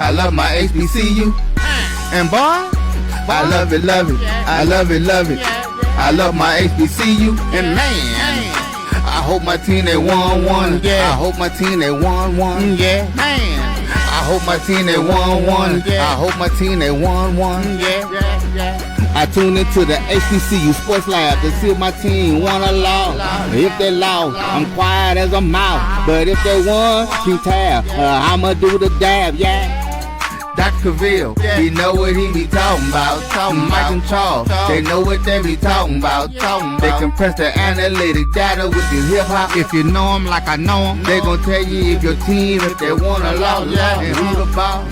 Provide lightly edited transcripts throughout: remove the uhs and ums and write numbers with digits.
I love my HBCU. And boy, I love it, love it. I love it, love it. I love my HBCU. And man, I hope my team they won one. I hope my team they won one. Yeah, man. I hope my team they won one. I hope my team they won one. I tune into the HBCU Sports Lab to see if my team won or lost. If they lost, I'm quiet as a mouse. But if they won, keep tab. I'ma do the dab, yeah. Dr. Cavil, he know what he be talking about. Mike and Charles, they know what they be talking about. They compress the analytic data with the hip hop. If you know them like I know them, they gon' tell you if your team, if they won or lost, and who the ball.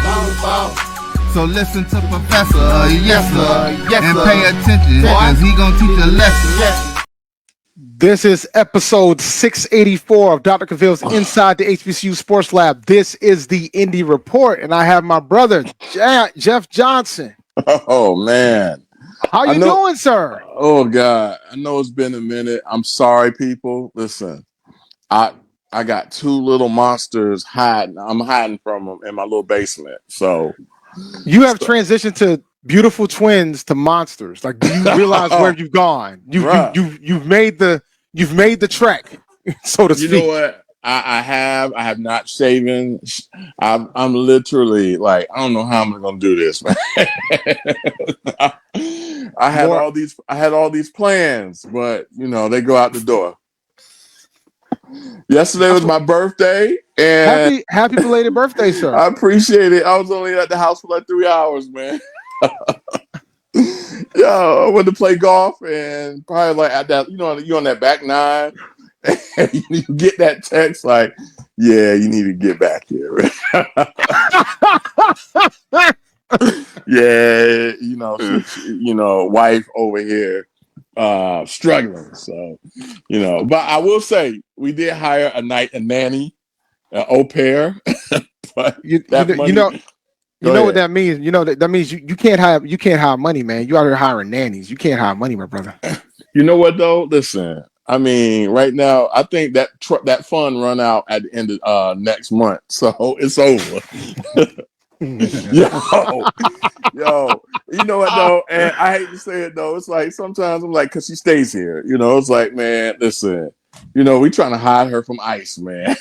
So listen to Professor, yes sir, and pay attention, cause he gon' teach a lesson. This is episode 684 of Dr. Cavil's Inside the HBCU Sports Lab. This is the Indy Report, and I have my brother, Jeff Johnson. Oh, man. How you doing, sir? Oh, God. I know it's been a minute. I'm sorry, people. Listen, I got two little monsters hiding. I'm hiding from them in my little basement. So you have transitioned to beautiful twins to monsters. Like, do you realize where you've gone? You've made the trek, so to speak. You know what? I have not shaven. I'm literally like, I don't know how I'm gonna do this, man. I had all these plans, but you know, they go out the door. Yesterday was my birthday, and happy belated birthday, sir. I appreciate it. I was only at the house for like 3 hours, man. Yo, I went to play golf, and probably like at that, you know, you're on that back nine, and you get that text like, yeah, you need to get back here. Yeah, you know, wife over here struggling. So, you know, but I will say we did hire a nanny, an au pair. But you know what that means? You know that means you can't hire money, man. You out here hiring nannies. You can't hire money, my brother. You know what though? Listen, I mean, right now, I think that fund run out at the end of next month, so it's over. yo, you know what though? And I hate to say it though. It's like sometimes I'm like, cause she stays here. You know, it's like, man, listen, you know, we trying to hide her from ICE, man.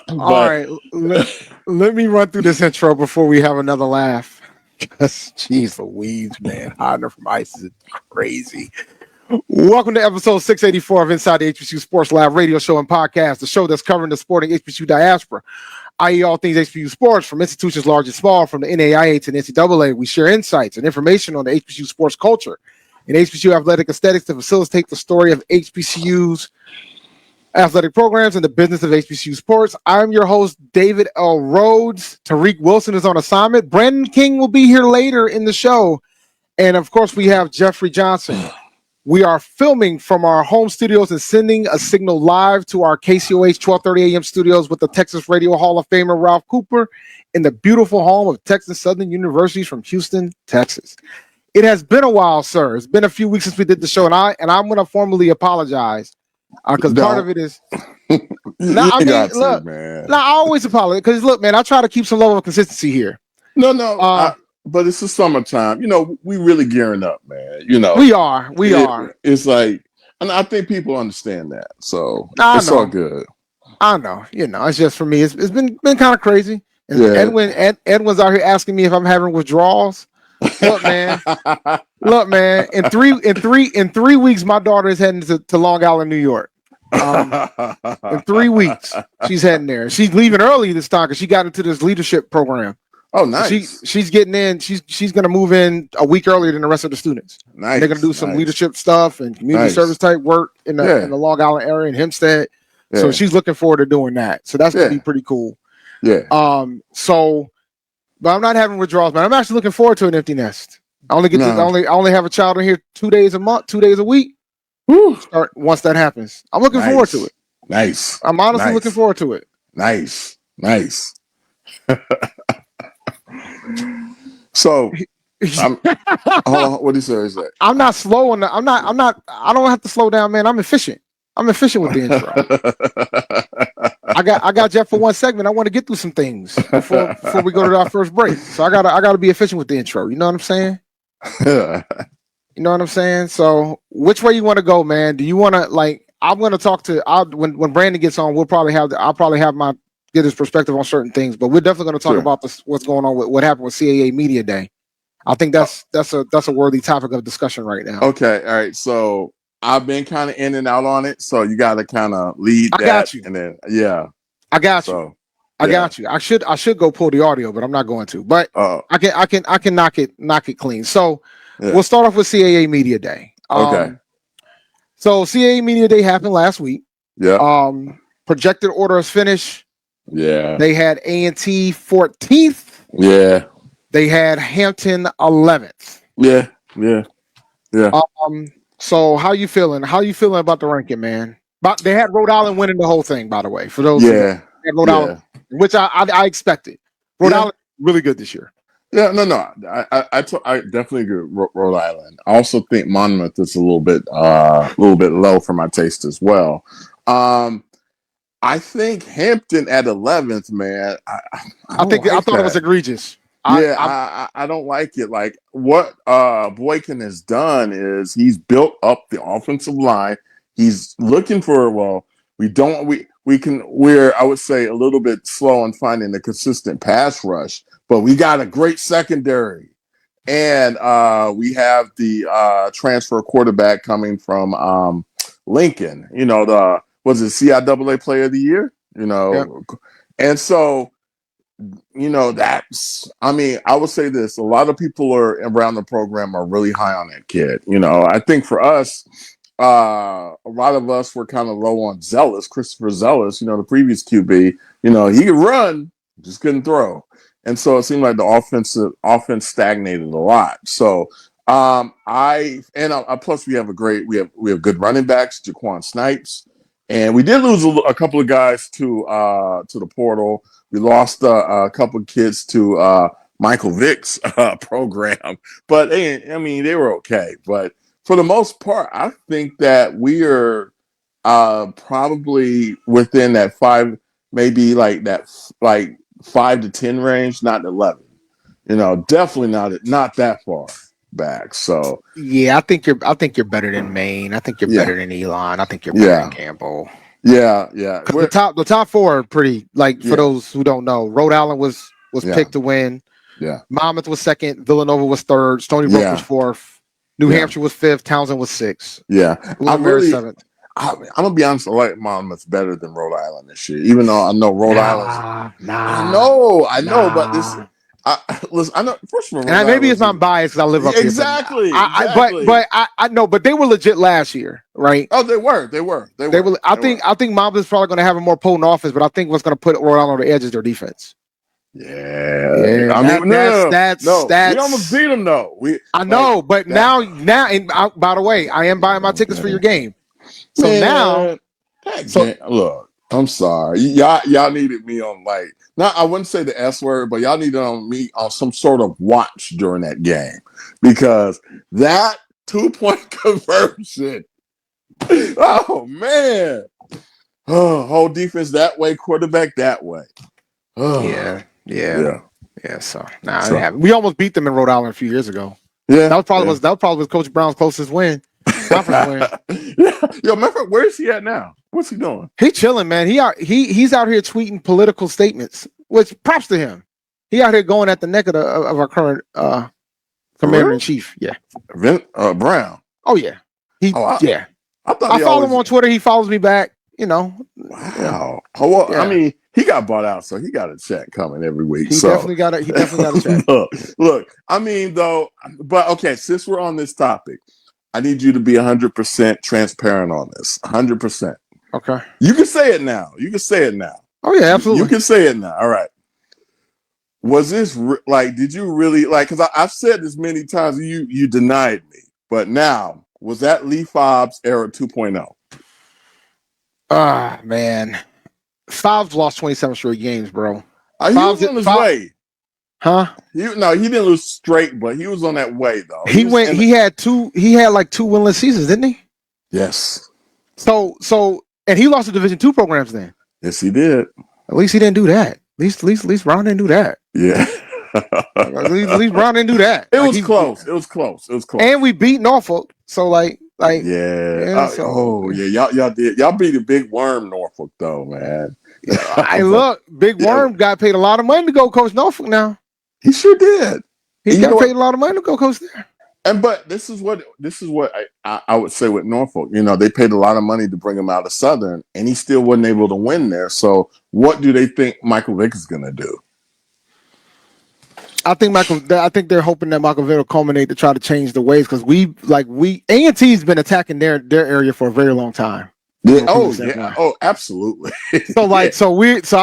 All right, let me run through this intro before we have another laugh. Jeez Louise, man, hiding her from ICE is crazy. Welcome to episode 684 of Inside the HBCU Sports Lab radio show and podcast, the show that's covering the sporting HBCU diaspora, i.e. all things HBCU sports, from institutions large and small, from the NAIA to the NCAA. We share insights and information on the HBCU sports culture and HBCU athletic aesthetics to facilitate the story of HBCU's athletic programs and the business of HBCU sports. I'm your host, David L. Rhodes. Tariq Wilson is on assignment. Brandon King will be here later in the show. And of course, we have Jeffrey Johnson. We are filming from our home studios and sending a signal live to our KCOH 12:30 a.m. studios with the Texas Radio Hall of Famer Ralph Cooper in the beautiful home of Texas Southern University from Houston, Texas. It has been a while, sir. It's been a few weeks since we did the show, and I'm going to formally apologize because part of it is. I always apologize because look, man, I try to keep some level of consistency here. But it's the summertime. You know, we really gearing up, man. You know, we are. It's like, and I think people understand that. So it's all good. I know. You know, it's just for me. It's been kind of crazy. And yeah. Edwin's out here asking me if I'm having withdrawals. Look, man. In 3 weeks, my daughter is heading to Long Island, New York. In 3 weeks, she's heading there. She's leaving early this time because she got into this leadership program. Oh, nice. She's getting in. She's going to move in a week earlier than the rest of the students. Nice. They're going to do some leadership stuff and community service type work in the Long Island area in Hempstead. Yeah. So she's looking forward to doing that. So that's going to be pretty cool. Yeah. But I'm not having withdrawals, man. I'm actually looking forward to an empty nest. I only have a child in here 2 days a month, 2 days a week. Start once that happens. I'm looking forward to it. Nice. I'm honestly looking forward to it. Nice. So, what do you say? I'm not slow on I don't have to slow down, man. I'm efficient with the intro. I got Jeff for one segment. I want to get through some things before we go to our first break. So I gotta be efficient with the intro. You know what I'm saying? You know what I'm saying? So which way you want to go, man? Do you want to I'm going to talk to when Brandon gets on. I'll probably have get his perspective on certain things, but we're definitely going to talk about what's going on with what happened with CAA Media Day. I think that's a worthy topic of discussion right now. Okay, all right. So I've been kind of in and out on it, so you got to kind of lead that. I got you. And then I got you. I got you. I should go pull the audio, but I'm not going to. But I can knock it clean. So we'll start off with CAA Media Day. Okay. So CAA Media Day happened last week. Yeah. Projected orders finished. Yeah. They had A&T 14th. Yeah. They had Hampton 11th. Yeah. Yeah. Yeah. So how you feeling? How you feeling about the ranking, man? But they had Rhode Island winning the whole thing, by the way. For those, Rhode Island, which I expected. Rhode Island really good this year. Yeah, no. I definitely agree with Rhode Island. I also think Monmouth is a little bit low for my taste as well. I think Hampton at 11th, man. I thought it was egregious. I don't like it. Like what Boykin has done is he's built up the offensive line. He's looking for we're I would say a little bit slow on finding a consistent pass rush, but we got a great secondary. And we have the transfer quarterback coming from Lincoln, was it CIAA Player of the Year? And so, I would say this, a lot of people around the program are really high on that kid. I think for us, a lot of us were kind of low on Christopher Zealous, the previous QB, he could run, just couldn't throw. And so it seemed like the offense stagnated a lot. So plus we have good running backs, Jaquan Snipes, and we did lose a couple of guys to the portal. We lost a couple of kids to Michael Vick's program, but they were okay. But for the most part, I think that we are probably within that 5, maybe like 5 to 10 range, not 11. Definitely not that far back. So I think you're better than Maine. I think you're better than Elon. I think you're better than Campbell. Yeah. The top 4 are pretty, for those who don't know, Rhode Island was picked to win. Yeah. Monmouth was 2nd, Villanova was 3rd, Stony Brook was 4th, New Hampshire was 5th, Townsend was 6th. Yeah. I'm 7th. I'm gonna be honest, I like Monmouth better than Rhode Island this year, even though I know Rhode Island. I know, but this. Listen, I know. First of all, and maybe it's not biased because I live up here. Exactly. But I know, but they were legit last year, right? Oh, they were. I think Monmouth is probably going to have a more potent offense, but I think what's going to put Rhode Island on the edge is their defense. Yeah. That's we almost beat them though. Now, and by the way, I am buying my tickets for your game. So look, I'm sorry, y'all needed me on I wouldn't say the S word, but y'all needed on me on some sort of watch during that game because that 2-point conversion. Oh man, whole defense that way, quarterback that way. Yeah. So we almost beat them in Rhode Island a few years ago. Yeah, that probably was Coach Brown's closest win. Conference win. Yo, remember where is he at now? What's he doing? He chilling, man. He's out here tweeting political statements, which props to him. He out here going at the neck of our current commander in chief. Yeah, Brown. Oh yeah, I follow him on Twitter. He follows me back. Wow. Yeah. Well, I mean, he got bought out, so he got a check coming every week. He definitely got a check. Look. I mean, though, but okay. Since we're on this topic, I need you to be 100% transparent on this. 100%. Okay. You can say it now. Oh yeah, absolutely. You can say it now. All right. Was this did you really because I've said this many times, you denied me, but now was that Lee Fobbs era 2.0? Man. Fobbs lost 27 straight games, bro. He was on his way. Huh? He didn't lose straight, but he was on that way though. He had 2 winless seasons, didn't he? Yes. So and he lost to Division II programs then. Yes, he did. At least he didn't do that. At least Brown didn't do that. Yeah. At least Brown didn't do that. It was close. It was close. And we beat Norfolk. So yeah. Y'all did. Y'all beat a big worm Norfolk though, man. Hey, look, Big Worm got paid a lot of money to go coach Norfolk now. He sure did. He got paid a lot of money to go coach there. But this is what I would say with Norfolk. They paid a lot of money to bring him out of Southern, and he still wasn't able to win there. So what do they think Michael Vick is going to do? I think they're hoping that Michael Vick will culminate to try to change the ways, because A&T's been attacking their area for a very long time. Yeah. Oh, absolutely. So I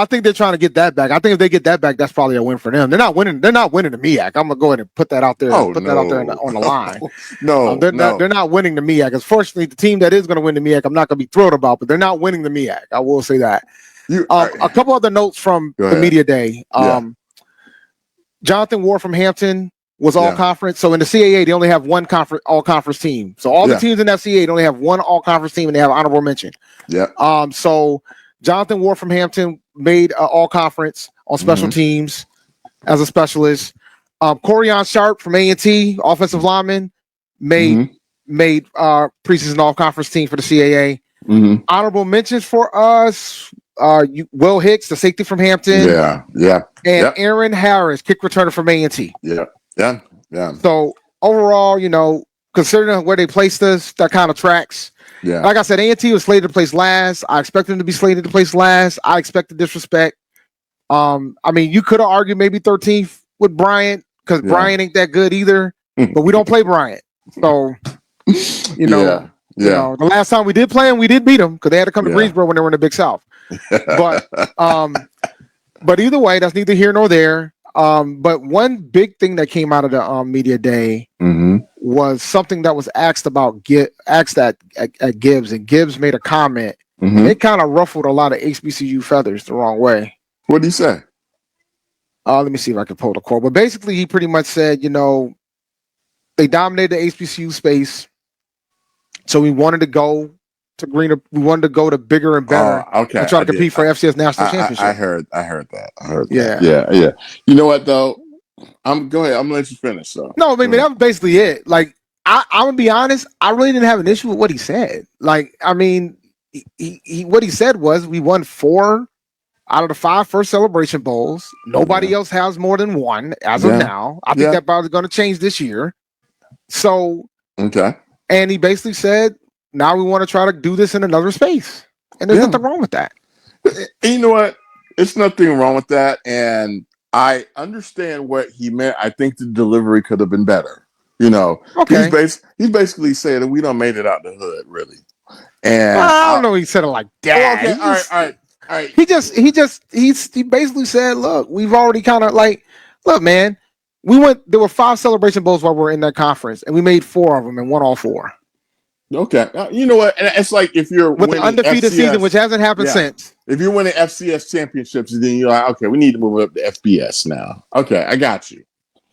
think they're trying to get that back. I think if they get that back, that's probably a win for them. They're not winning the MEAC. I'm gonna go ahead and put that out there. On the line. They're not winning the MEAC. Unfortunately, the team that is going to win the MEAC, I'm not going to be thrilled about, but they're not winning the MEAC. I will say that. A couple other notes from the media day. Jonathan Ward from Hampton was all conference. So in the CAA, they only have one all conference team. So all the teams in FCA only have one all conference team, and they have honorable mention. Yeah. So Jonathan Ward from Hampton made all conference on special teams as a specialist. Corian Sharp from A&T, offensive lineman, made preseason all conference team for the CAA. Honorable mentions for us. Will Hicks, the safety from Hampton. And Aaron Harris, kick returner from A&T. Yeah. So overall, considering where they placed us, that kind of tracks. Yeah. Like I said, A&T was slated to place last. I expected them to be slated to place last. I expected disrespect. You could have argued maybe 13th with Bryant, because Bryant ain't that good either. But we don't play Bryant. So, the last time we did play them, we did beat them, because they had to come to Greensboro when they were in the Big South. But either way, that's neither here nor there. But one big thing that came out of the media day was something that was asked at Gibbs, and Gibbs made a comment. It kind of ruffled a lot of HBCU feathers the wrong way. What did he say? Let me see if I can pull the quote. But basically, he pretty much said, they dominated the HBCU space, so we wanted to go to greener. We wanted to go to bigger and better. Okay. And try to compete for FCS national championship. I heard that. Yeah. You know what though? Go ahead. I'm gonna let you finish. So no, that was basically it. Like I'm gonna be honest. I really didn't have an issue with what he said. He what he said was we won 4 out of the 5 first Celebration Bowls. Nobody else has more than 1 as of now. I think that probably going to change this year. So and he basically said, now we want to try to do this in another space. And there's nothing wrong with that. You know what? It's nothing wrong with that. And I understand what he meant. I think the delivery could have been better. Okay. He's basically saying that we don't made it out the hood, really. And I don't know. He said it like that. Okay. All right. He basically said, look, we've already kind of look, man, there were 5 Celebration Bowls while we were in that conference, and we made 4 of them and won all 4. Okay. You know what? And it's like if you're with winning an undefeated FCS, season, which hasn't happened since. If you're winning FCS championships, then you're like, okay, we need to move up to FBS now. Okay, I got you.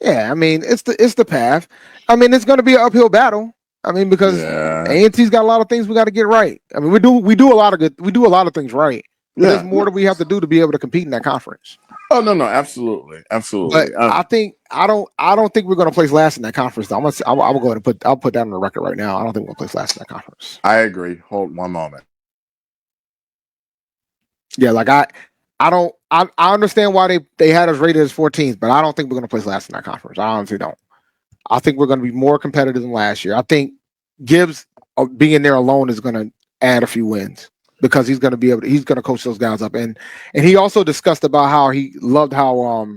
Yeah, it's the path. It's going to be an uphill battle. Because A&T's got a lot of things we got to get right. We do a lot of things right. But there's more that we have to do to be able to compete in that conference. Oh no, absolutely. But I don't think we're going to place last in that conference. Though. I'll go ahead and I'll put that on the record right now. I don't think we'll place last in that conference. I agree. Hold one moment. Yeah, I understand why they had us rated as 14th, but I don't think we're going to place last in that conference. I honestly don't. I think we're going to be more competitive than last year. I think Gibbs being there alone is going to add a few wins, because he's going to coach those guys up. And he also discussed about how he loved how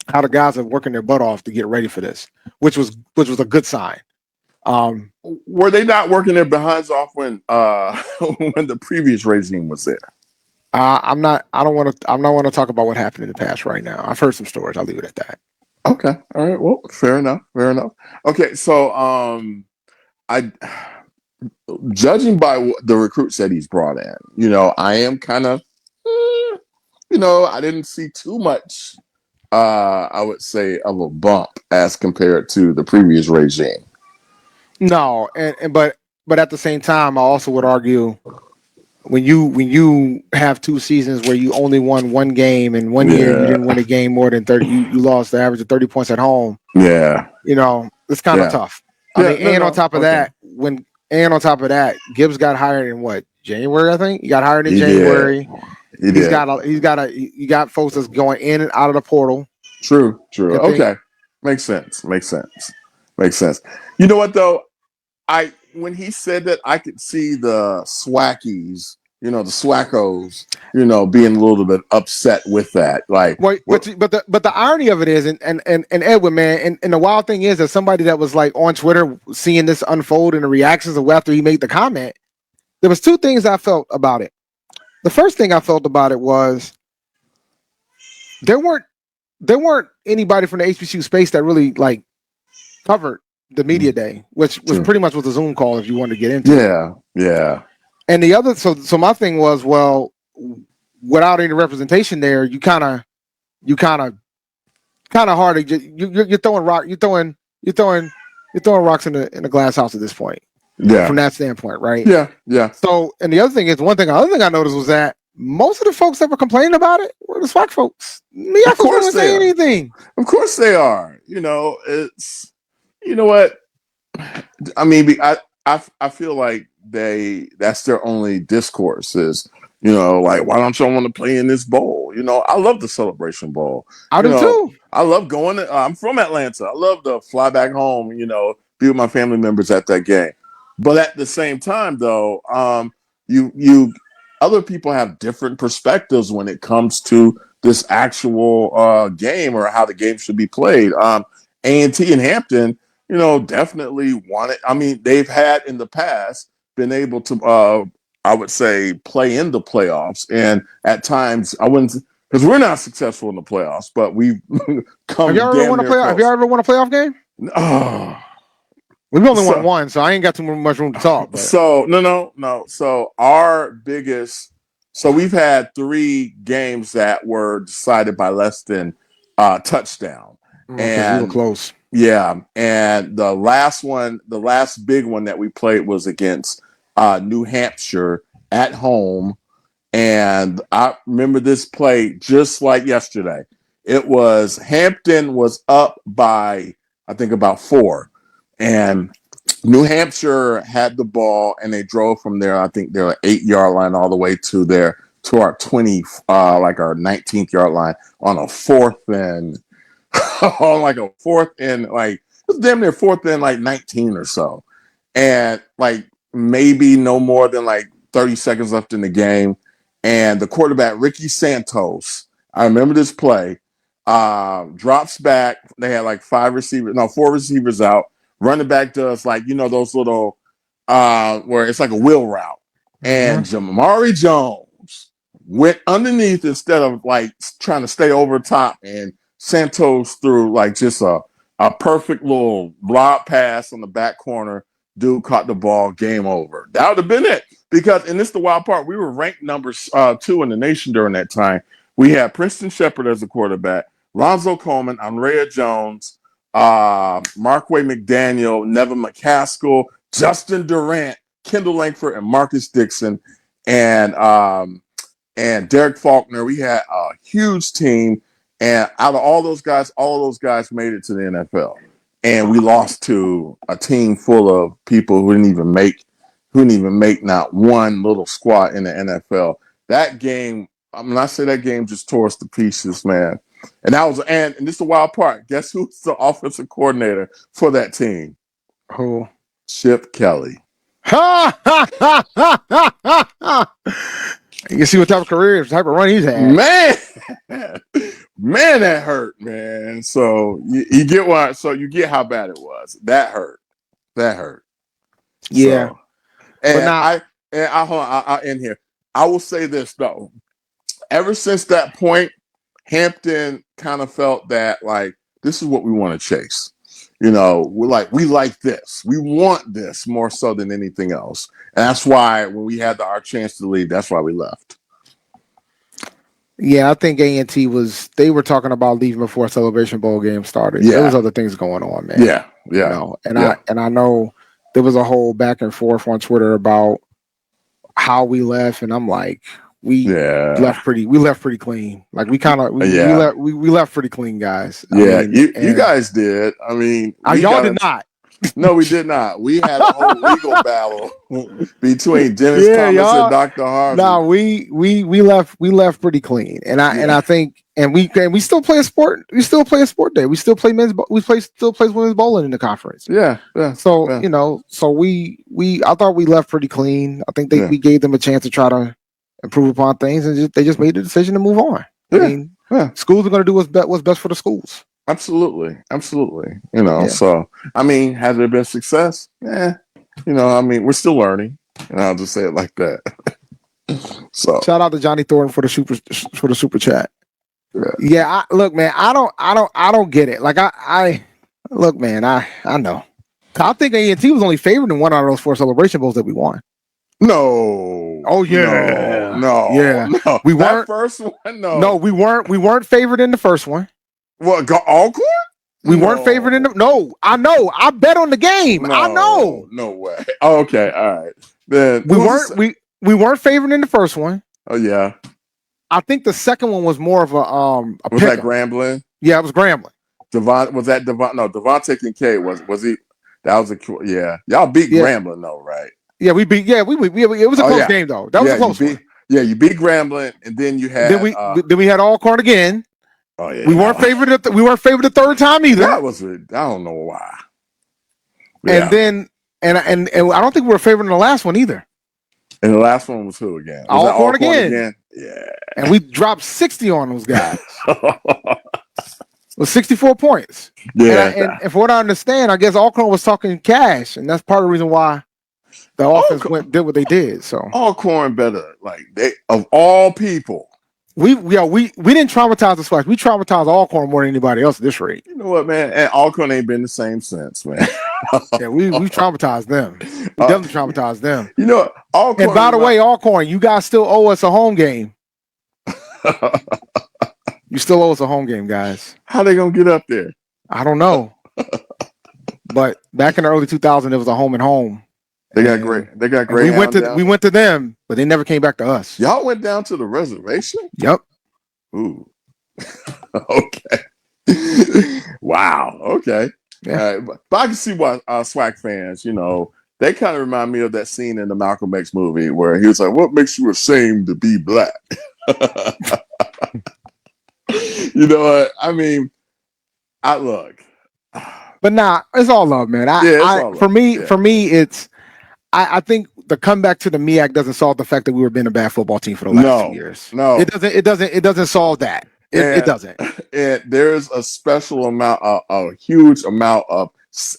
the guys are working their butt off to get ready for this, which was a good sign. Were they not working their behinds off when when the previous regime was there? I'm not want to talk about what happened in the past right now. I've heard some stories. I'll leave it at that. Okay. All right. Well, fair enough. Okay. So, judging by what the recruits that he's brought in, I am kind of, I didn't see too much, I would say, of a bump as compared to the previous regime. No. But at the same time, I also would argue when you have 2 seasons where you only won 1 game and 1 year you didn't win a game more than 30, you lost the average of 30 points at home. Yeah. It's kind of tough. I mean, and on top of that, Gibbs got hired in what, January, I think? He got hired in January. You got folks that's going in and out of the portal. True. Okay. Makes sense. You know what though? When he said that, I could see the SWACies, the SWACos, being a little bit upset with that. Like, but the irony of it is, and Edwin, man, and the wild thing is that somebody that was like on Twitter seeing this unfold and the reactions of after he made the comment, there was 2 things I felt about it. The first thing I felt about it was there weren't anybody from the HBCU space that really like covered the media day, which was pretty much was a Zoom call if you wanted to get into it. Yeah. And the other, so my thing was, well, without any representation there, you kind of hard to you're throwing rocks in the glass house at this point. Yeah. From that standpoint, right? Yeah. So, and the other thing I noticed was that most of the folks that were complaining about it were the SWAC folks. Of course didn't say anything. Of course they are. It's. You know what? I mean, I feel like that's their only discourse is, like, why don't y'all want to play in this bowl? I love the Celebration Bowl. I do too. I love going. I'm from Atlanta. I love to fly back home, be with my family members at that game. But at the same time, though, you other people have different perspectives when it comes to this actual game or how the game should be played. A&T and Hampton, definitely want it. I mean, they've had in the past been able to, I would say, play in the playoffs. And at times, I wouldn't, because we're not successful in the playoffs, but we've come. Have you ever won a playoff game? Oh. We've only won 1, so I ain't got too much room to talk. But. So, no. So, we've had 3 games that were decided by less than touchdown. And we were close. Yeah, and the last big one that we played was against New Hampshire at home, and I remember this play just like yesterday. It was Hampton was up by, I think, about 4, and New Hampshire had the ball, and they drove from there. I think they're 8-yard line all the way to our 20, like our 19th yard line on a 4th and. On like a 4th and like it's damn near 4th and like 19 or so, and like maybe no more than like 30 seconds left in the game, and the quarterback Ricky Santos, I remember this play, drops back. They had like 4 receivers out. Running back does like those little where it's like a wheel route, and Jamari Jones went underneath instead of like trying to stay over top, and Santos threw like just a perfect little lob pass on the back corner. Dude caught the ball. Game over. That would have been it. Because, and this is the wild part, we were ranked number 2 in the nation during that time. We had Princeton Shepard as the quarterback, Lonzo Coleman, Andrea Jones, Markway McDaniel, Nevin McCaskill, Justin Durant, Kendall Langford, and Marcus Dixon, and Derek Faulkner. We had a huge team. And out of all of those guys made it to the NFL. And we lost to a team full of people who didn't even make not one little squat in the NFL. That game, I say that game just tore us to pieces, man. And and this is the wild part. Guess who's the offensive coordinator for that team? Who? Chip Kelly. You can see what type of career, type of run he's had. Man, that hurt, man. So you get why. So you get how bad it was. That hurt. Yeah. So, and I'll end here. I will say this though. Ever since that point, Hampton kind of felt that like this is what we want to chase. We like this. We want this more so than anything else. And that's why when we had our chance to leave, that's why we left. Yeah, I think A&T they were talking about leaving before Celebration Bowl game started. Yeah. There was other things going on, man. Yeah. I know there was a whole back and forth on Twitter about how we left, and I'm like, we left pretty clean. Like we left pretty clean, guys. You guys did. I mean, y'all did not. No, we did not. We had a whole legal battle between Dennis Thomas and Dr. Harvey. No, we left pretty clean, and I think we still play a sport. We still play a sport day. We still play still plays women's bowling in the conference. Yeah. So I thought we left pretty clean. I think we gave them a chance to try to improve upon things, and they just made the decision to move on. I mean, schools are going to do what's best for the schools. Absolutely. So I mean, has there been success? I mean, we're still learning, and I'll just say it like that. So shout out to Johnny Thornton for the super chat. Look, man, I don't get it. Like I look, man, I know. I think A&T was only favored in one out of those 4 celebration bowls that we won. No. Oh yeah. No. We weren't first one. No, we weren't favored in the first one. What? Alcorn? We weren't favored in the. No, I know. I bet on the game. I know. No way. Oh, okay. All right. Then we weren't favored in the first one. Oh yeah. I think the second one was more of a was that Grambling? Yeah, it was Grambling. Devontae Kincaid was he? That was Y'all beat Grambling though, right? Yeah, we beat. Yeah, we it was a close game though. That was a close one. Yeah, you beat Grambling, and then you had. Then we had Alcorn again. Oh yeah, we weren't favored. We weren't favored the third time either. I don't know why. Yeah. And then and I don't think we were favored in the last one either. And the last one was who again? Alcorn again. Yeah. And we dropped 60 on those guys. With 64 points. Yeah. And for what I understand, I guess Alcorn was talking cash, and that's part of the reason why the offense did what they did. So Alcorn better, like they of all people. We didn't traumatize the SWAC. We traumatized Alcorn more than anybody else at this rate. You know what, man? And Alcorn ain't been the same since, man. Yeah, we traumatized them. We definitely traumatized them. You know, Alcorn. And by the way, Alcorn, you guys still owe us a home game. You still owe us a home game, guys. How they gonna get up there? I don't know. But back in the early 2000s, it was a home and home. They got great. We went to them, but they never came back to us. Y'all went down to the reservation? Yep. Ooh. Okay. Wow. Okay. Yeah. But I can see why SWAC fans, they kind of remind me of that scene in the Malcolm X movie where he was like, "What makes you ashamed to be black?" You know what? I mean, look. But nah, it's all love, man. For me, it's. I think the comeback to the MEAC doesn't solve the fact that we were being a bad football team for the last 2 years. No, it doesn't solve that. It doesn't. And there's a special amount, a huge amount of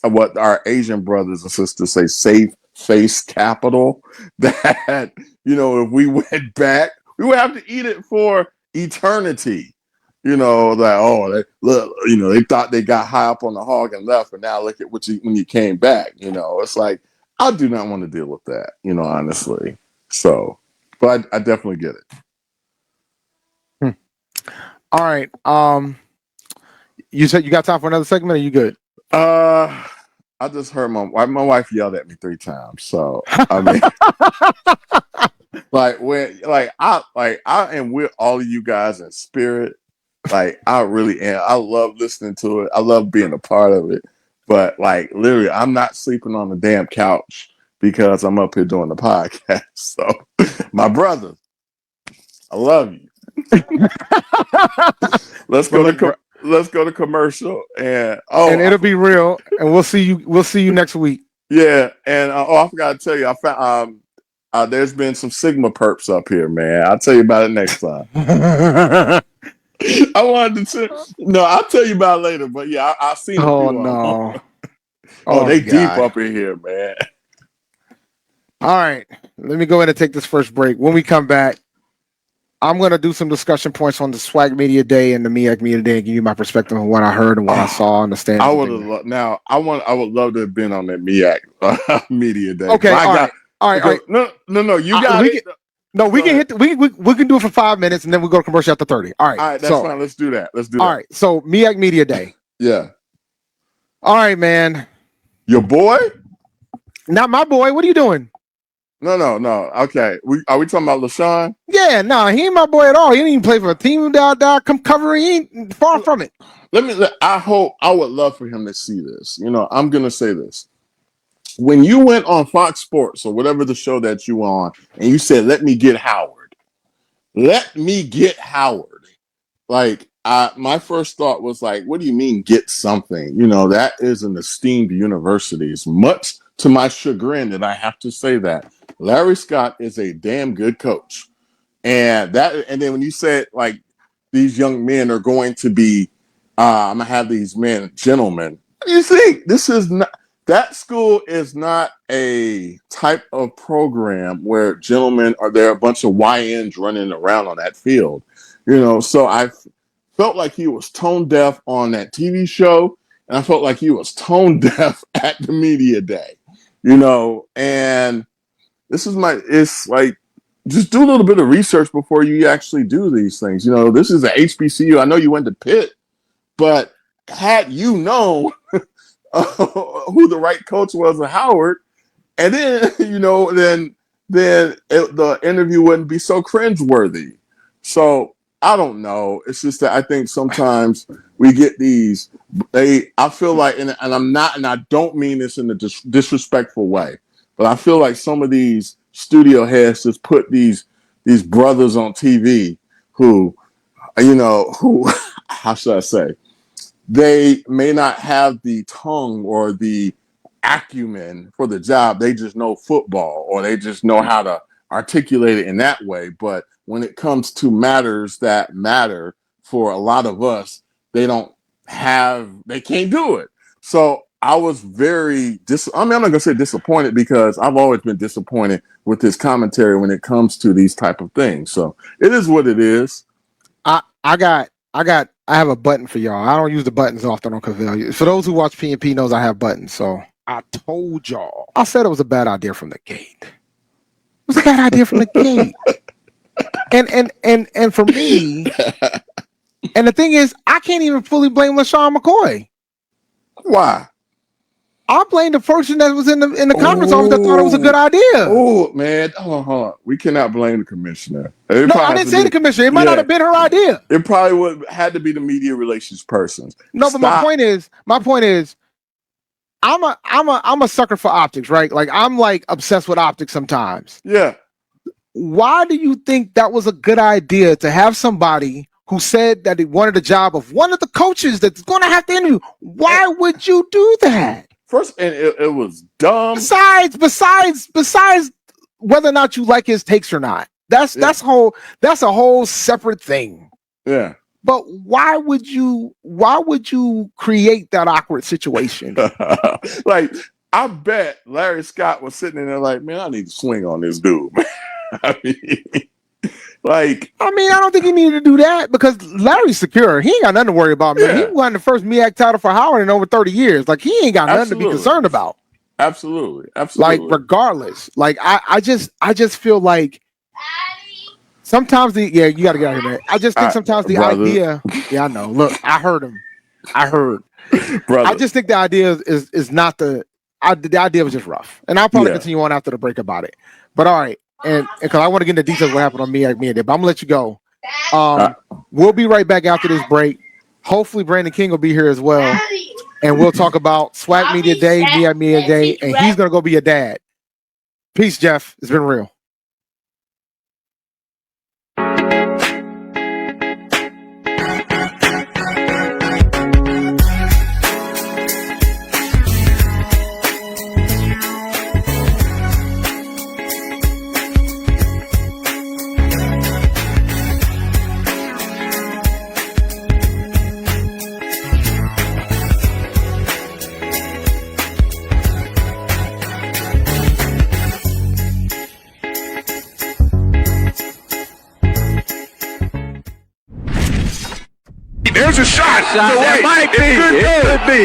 what our Asian brothers and sisters say, safe face capital. That if we went back, we would have to eat it for eternity. They thought they got high up on the hog and left, but now look at when you came back. It's like. I do not want to deal with that, honestly. So, but I definitely get it. All right. You said you got time for another segment? Or are you good? I just heard my wife yelled at me 3 times. So I mean, I am with all of you guys in spirit. Like I really am. I love listening to it. I love being a part of it. But literally, I'm not sleeping on the damn couch because I'm up here doing the podcast. So, my brother, I love you. Let's go to commercial and it'll be real. And we'll see you. We'll see you next week. Yeah, and I forgot to tell you, I found there's been some Sigma perps up here, man. I'll tell you about it next time. I wanted to. No, I'll tell you about it later. But yeah, I've seen. Oh no! They God. Deep up in here, man. All right, let me go ahead and take this first break. When we come back, I'm going to do some discussion points on the SWAC Media Day and the MEAC Media Day, and give you my perspective on what I heard and what I saw on the stand. I would love to have been on that MEAC Media Day. Okay, all right. No. You got it. No, we can we can do it for 5 minutes and then we go to commercial after 30. All right, that's fine. Let's do that. All right, so MEAC Media Day. Yeah. All right, man. Your boy? Not my boy. What are you doing? No. Okay. Are we talking about LaShawn? Yeah, no, he ain't my boy at all. He didn't even play for a team that come covering. He ain't far from it. I would love for him to see this. I'm going to say this. When you went on Fox Sports or whatever the show that you were on, and you said, let me get Howard. Let me get Howard. Like, my first thought was like, what do you mean get something? That is an esteemed university. It's much to my chagrin that I have to say that. Larry Scott is a damn good coach. And then when you said like these young men are going to be, I'm gonna have these men, gentlemen. You think this is not that school is not a type of program where gentlemen are there a bunch of YNs running around on that field, So I felt like he was tone deaf on that TV show, and I felt like he was tone deaf at the media day, And it's like. Just do a little bit of research before you actually do these things. This is a HBCU. I know you went to Pitt, but had you known who the right coach was at Howard, and then, the interview wouldn't be so cringeworthy. So I don't know. It's just that I think sometimes we get these. I feel like, and I'm not, and I don't mean this in a disrespectful way, but I feel like some of these studio heads just put these brothers on TV who how should I say, they may not have the tongue or the acumen for the job. They just know football, or they just know how to articulate it in that way. But when it comes to matters that matter for a lot of us, they can't do it. So I was very I'm not going to say disappointed, because I've always been disappointed with his commentary when it comes to these type of things. So it is what it is. I have a button for y'all. I don't use the buttons often on Cavil. For those who watch P&P knows I have buttons. So I told y'all. I said it was a bad idea from the gate. It was a bad idea from the gate. And for me, and the thing is, I can't even fully blame LaShawn McCoy. Why? I blame the person that was in the conference office that thought it was a good idea. Oh man, hold on. We cannot blame the commissioner. No, I didn't say the commissioner. It might not have been her idea. It probably had to be the media relations person. No, but my point is, I'm a sucker for optics, right? Like I'm like obsessed with optics sometimes. Yeah. Why do you think that was a good idea to have somebody who said that he wanted a job of one of the coaches that's going to have to interview? Why would you do that? First, and it was dumb. Besides whether or not you like his takes or not, that's a whole separate thing. Yeah. But why would you create that awkward situation? Like, I bet Larry Scott was sitting in there like, man, I need to swing on this dude. I don't think he needed to do that, because Larry's secure. He ain't got nothing to worry about, man. Yeah. He won the first MEAC title for Howard in over 30 years. Like, he ain't got nothing to be concerned about. Absolutely. Like, regardless. Like, I just feel like sometimes you got to get out of here, man. I just think sometimes the idea. Yeah, I know. Look, I heard him. Brother. I just think the idea is not the idea was just rough. And I'll probably continue on after the break about it. But all right. And because I want to get into details of what happened on me and there, but I'm gonna let you go. We'll be right back after this break. Hopefully, Brandon King will be here as well, and we'll talk about SWAC Media Day, Media Day, and he's gonna go be a dad. Peace, Jeff. It's been real. There's a shot. It could be.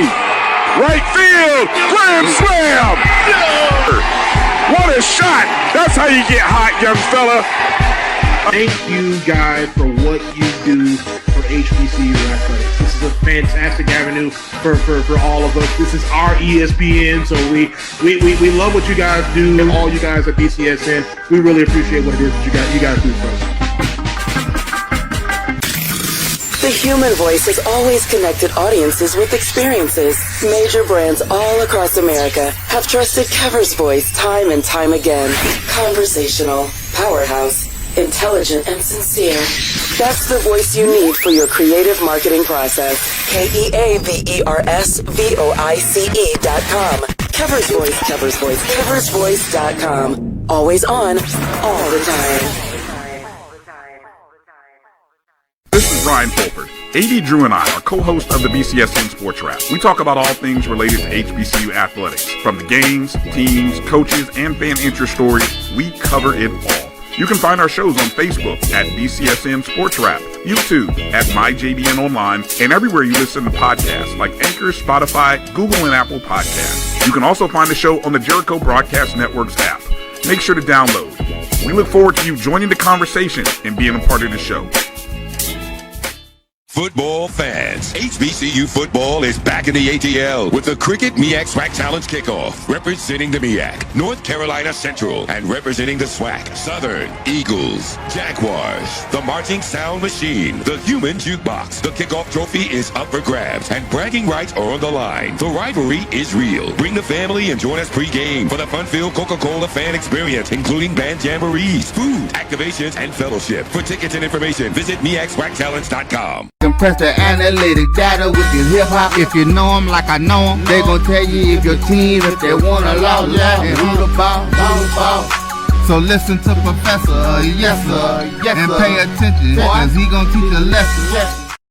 Right field. Grand slam. What a shot. That's how you get hot, young fella. Thank you guys for what you do for HBCU athletics. This is a fantastic avenue for all of us. This is our ESPN, so we love what you guys do, and all you guys at BCSN. We really appreciate what it is that you guys do for us. The human voice has always connected audiences with experiences. Major brands all across America have trusted Kever's voice time and time again. Conversational, powerhouse, intelligent, and sincere. That's the voice you need for your creative marketing process. KeversVoice.com. Kever's Voice, Kever's Voice, KeversVoice.com. Always on, all the time. This is Ryan Fulford. AD Drew and I are co-hosts of the BCSN Sports Lab. We talk about all things related to HBCU athletics. From the games, teams, coaches, and fan interest stories, we cover it all. You can find our shows on Facebook at BCSN Sports Lab, YouTube at MyJBN Online, and everywhere you listen to podcasts like Anchor, Spotify, Google, and Apple Podcasts. You can also find the show on the Jericho Broadcast Network's app. Make sure to download. We look forward to you joining the conversation and being a part of the show. Football fans, HBCU football is back in the ATL with the Cricket MEAC SWAC Challenge Kickoff. Representing the MEAC, North Carolina Central, and representing the SWAC, Southern, Eagles, Jaguars, the Marching Sound Machine, the Human Jukebox. The kickoff trophy is up for grabs, and bragging rights are on the line. The rivalry is real. Bring the family and join us pre-game for the fun-filled Coca-Cola fan experience, including band jamborees, food, activations, and fellowship. For tickets and information, visit MEACSWACChallenge.com. Compress the analytic data with your hip-hop. If you know them like I know them, they gon' tell you if your team, if they wanna lose, and who the ball. So listen to Professor, yes sir, and pay attention, cause he gon' teach a lesson.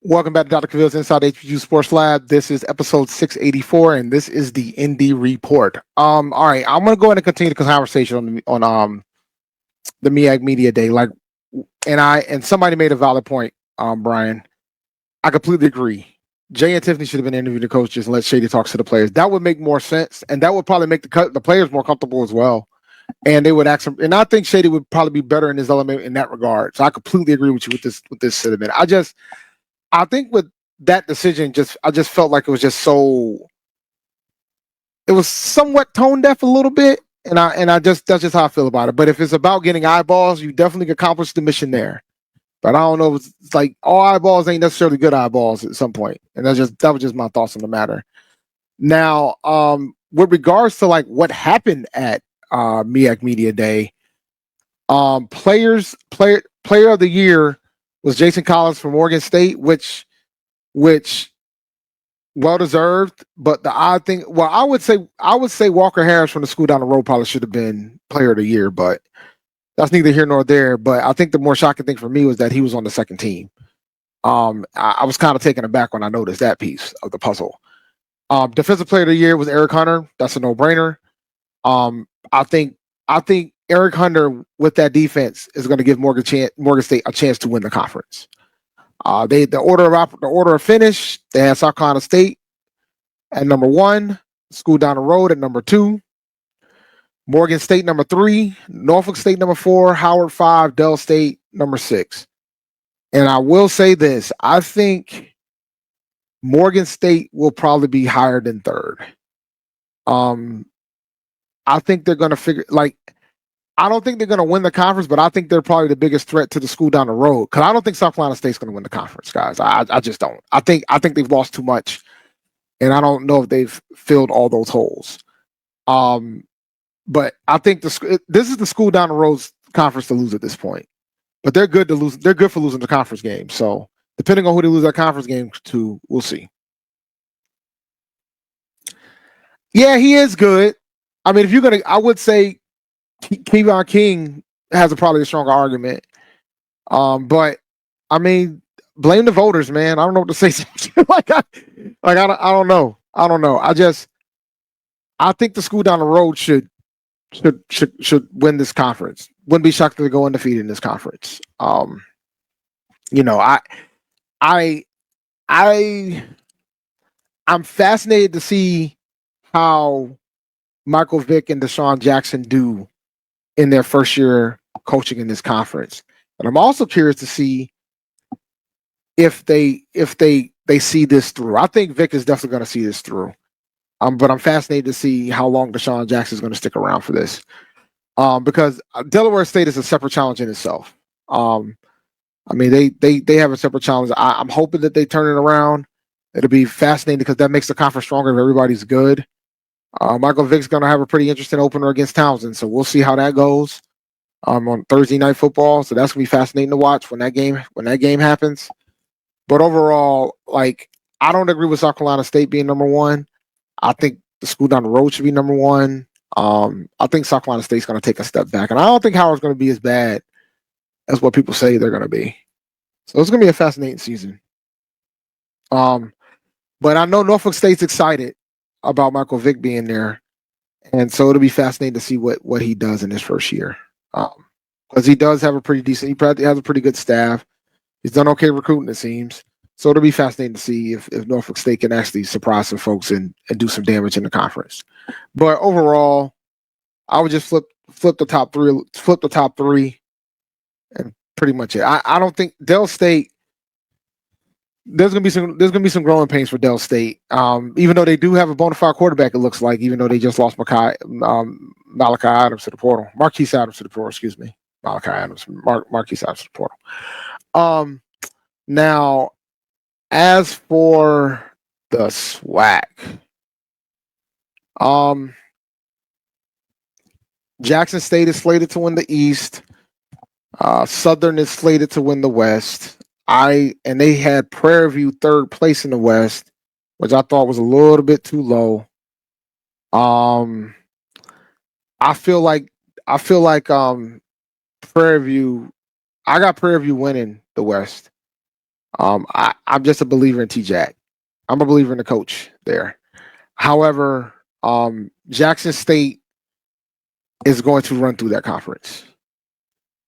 Welcome back to Dr. Cavil's Inside HBCU Sports Lab. This is episode 684, and this is the Indy Report. All right, I'm gonna go ahead and continue the conversation on the MEAC Media Day. And somebody made a valid point, Brian. I completely agree. Jay and Tiffany should have been interviewing the coaches and let Shady talk to the players. That would make more sense, and that would probably make the players more comfortable as well. And they would ask him. And I think Shady would probably be better in his element in that regard. So I completely agree with you with this sentiment. I think with that decision, I just felt like it was just so. It was somewhat tone deaf a little bit. And that's just how I feel about it. But if it's about getting eyeballs, you definitely accomplished the mission there. But I don't know if it's like all eyeballs ain't necessarily good eyeballs at some point. And that was just my thoughts on the matter. Now, with regards to like what happened at MEAC Media Day, player of the year was Jason Collins from Oregon State, which well deserved, but the odd thing, well, I would say Walker Harris from the school down the road probably should have been player of the year, but that's neither here nor there. But I think the more shocking thing for me was that he was on the second team. I was kind of taken aback when I noticed that piece of the puzzle. Defensive player of the year was Eric Hunter. That's a no-brainer. I think Eric Hunter with that defense is going to give Morgan State a chance to win the conference. The order of finish, they had South Carolina State at number 1, school down the road at number 2, Morgan State number 3, Norfolk State number 4, Howard 5, Dell State number 6. And I will say this, I think Morgan State will probably be higher than 3rd. I think they're going to I don't think they're going to win the conference, but I think they're probably the biggest threat to the school down the road. Because I don't think South Carolina State's going to win the conference, guys. I just don't. I think they've lost too much, and I don't know if they've filled all those holes. But I think this is the school down the road's conference to lose at this point. But they're good to lose. They're good for losing the conference game. So depending on who they lose that conference game to, we'll see. Yeah, he is good. I mean, I would say Kevon King has probably a stronger argument. But I mean, blame the voters, man. I don't know what to say. I don't know. I think the school down the road should win this conference. Wouldn't be shocked to go undefeated in this conference. I'm fascinated to see how Michael Vick and Deshaun Jackson do in their first year coaching in this conference. And I'm also curious to see if they see this through. I think Vic is definitely going to see this through. But I'm fascinated to see how long Deshaun Jackson is going to stick around for this. Because Delaware State is a separate challenge in itself. I mean, they have a separate challenge. I'm hoping that they turn it around. It'll be fascinating because that makes the conference stronger if everybody's good. Michael Vick's going to have a pretty interesting opener against Townsend, so we'll see how that goes on Thursday Night Football. So that's going to be fascinating to watch when that game happens. But overall, like, I don't agree with South Carolina State being number one. I think the school down the road should be number one. I think South Carolina State's going to take a step back, and I don't think Howard's going to be as bad as what people say they're going to be. So it's going to be a fascinating season. But I know Norfolk State's excited about Michael Vick being there, and so it'll be fascinating to see what he does in his first year. Because he does have a pretty decent, he probably has a pretty good staff. He's done okay recruiting, it seems. So it'll be fascinating to see if Norfolk State can actually surprise some folks and do some damage in the conference. But overall, I would just flip the top three, and pretty much it. I don't think Del State. There's gonna be some growing pains for Del State. Even though they do have a bona fide quarterback, it looks like, even though they just lost Malachi Adams to the portal, Marquise Adams to the portal. Excuse me, Malachi Adams, Marquise Adams to the portal. Now, as for the SWAC, Jackson State is slated to win the East. Southern is slated to win the West. And they had Prairie View third place in the West, which I thought was a little bit too low. I feel like Prairie View. I got Prairie View winning the West. I'm just a believer in T-Jack. I'm a believer in the coach there. However, Jackson State is going to run through that conference.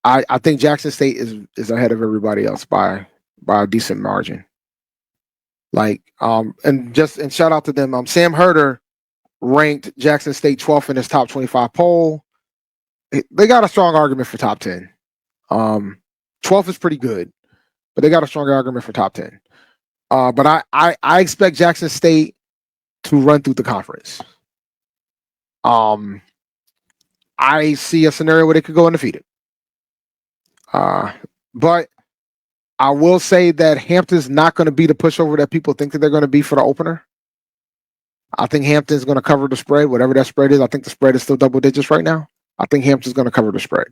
I think Jackson State is ahead of everybody else by a decent margin. And shout out to them. Sam Herder ranked Jackson State 12th in his top 25 poll. They got a strong argument for top 10. 12th is pretty good, but they got a strong argument for top 10. But I expect Jackson State to run through the conference. I see a scenario where they could go undefeated. But I will say that Hampton's not going to be the pushover that people think that they're going to be for the opener. I think Hampton's going to cover the spread, whatever that spread is. I think the spread is still double digits right now. I think Hampton's going to cover the spread.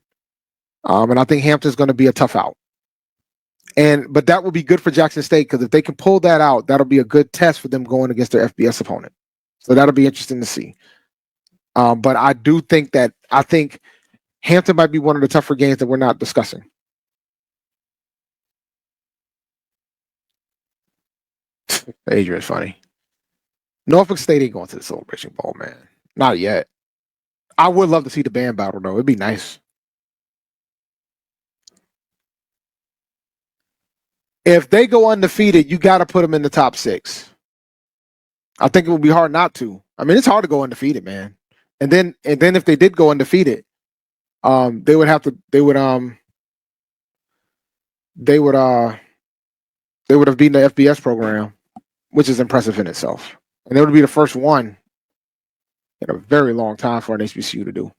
And I think Hampton's going to be a tough out. But that will be good for Jackson State, because if they can pull that out, that'll be a good test for them going against their FBS opponent. So that'll be interesting to see. But I do think Hampton might be one of the tougher games that we're not discussing. Adrian's funny. Norfolk State ain't going to the Celebration Bowl, man. Not yet. I would love to see the band battle, though. It'd be nice. If they go undefeated, you got to put them in the top 6. I think it would be hard not to. I mean, it's hard to go undefeated, man. And then if they did go undefeated, they would have beaten the FBS program, which is impressive in itself. And it would be the first one in a very long time for an HBCU to do.